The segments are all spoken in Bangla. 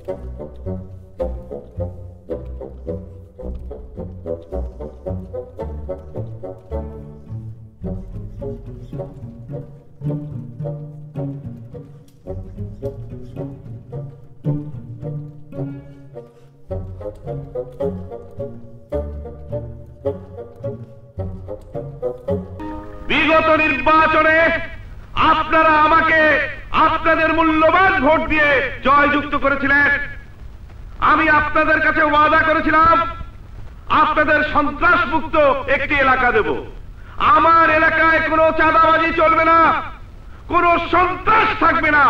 বিগত নির্বাচনে আপনারা আমাকে আপনাদের মূল্যবান ভোট দিয়ে জয়যুক্ত করেছিলেন। আমি আপনাদের কাছে ওয়াদা করেছিলাম আপনাদের সন্ত্রাস মুক্ত একটি এলাকা দেব। আমার এলাকায় কোনো চাঁদাবাজি চলবে না, কোনো সন্ত্রাস থাকবে না।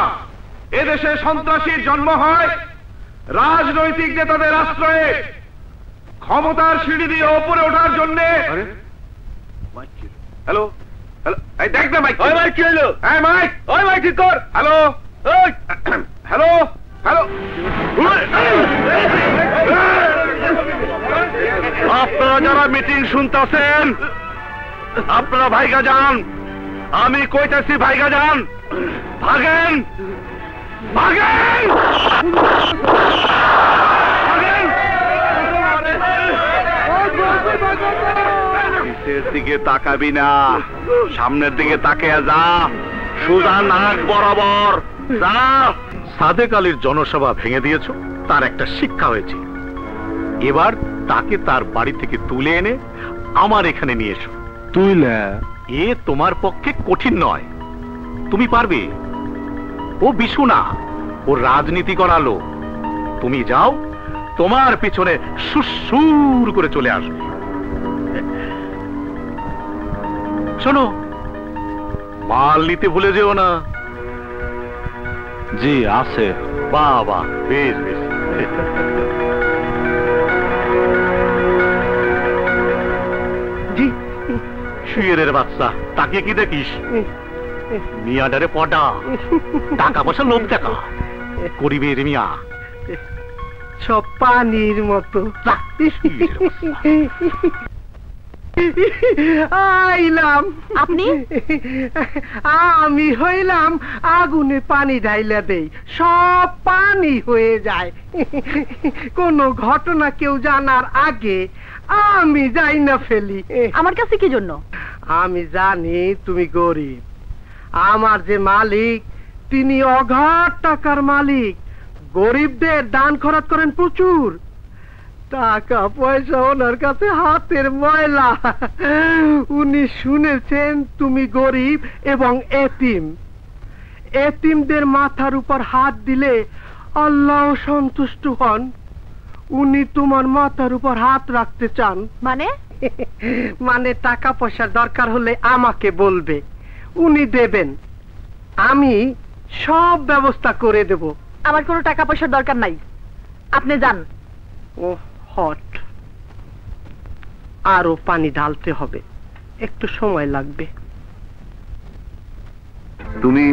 এদেশে সন্ত্রাসীর জন্ম হয় রাজনৈতিক নেতাদের আশ্রয়ে, ক্ষমতার সিঁড়ি দিয়ে ওপরে ওঠার জন্য। হ্যালো হ্যালো, এই দেখ না মাইক, ওই মাইক কি হলো? এই মাইক, ওই মাইক ঠিক কর। হ্যালো ওই হ্যালো হ্যালো, আপনারা যারা মিটিং শুনতেছেন আপনারা ভাইগা যান। আমি কইতাছি ভাইগা যান, ভাগেন ভাগেন নিচের দিকে তাকাবি না, সামনের দিকে তাকিয়ে যা, সোজা নাক বরাবর যা। সাদেক আলীর জনসভা ভেঙে দিয়েছো, তার একটা শিক্ষা হয়েছে। এবার তাকে তার বাড়ি থেকে তুলে এনে আমার এখানে নিয়ে এসো। তুইলে এ তোমার পক্ষে কঠিন নয়, তুমি পারবে। ও বিশু না, ও রাজনীতি করালো। তুমি যাও, তোমার পিছনে সুসুর করে চলে আসবে। শোনো, মাল নিতে ভুলে যেও না। জি আছে। বাবা, বেশ বেশ। জি শুয়ের বাচ্চা, তাকে কি দেখিস? মিয়াডারে পডা, টাকা পয়সা লোভ দেখা করিবে রে মিয়া, সব পানির মতো। আইলাম। আপনি? আমি হইলাম আগুনে পানি ঢাইলা দেই, সব পানি হয়ে যায়। কোন ঘটনা কেউ জানার আগে আমি যাই না ফেলি। আমার কাছে কি জন্য? আমি জানি তুমি গরিব। আমার যে মালিক তিনি অগাধ টাকার মালিক, গরিবদের দান খরচ করেন প্রচুর। টাকা পয়সা ওনার কাছে হাতের ময়লা। উনি শুনেছেন তুমি গরিব এবং এতিম। এতিমদের মাথার উপর হাত দিলে আল্লাহ সন্তুষ্ট হন। উনি তোমার মাথার উপর হাত রাখতে চান। মানে? মানে টাকা পয়সার দরকার হলে আমাকে বলবে, উনি দেবেন। আমি সব ব্যবস্থা করে দেব। আমার কোনো টাকা পয়সার দরকার নাই, আপনি যান। ও হট, আরো পানি ঢালতে হবে, একটু সময় লাগবে। তুমি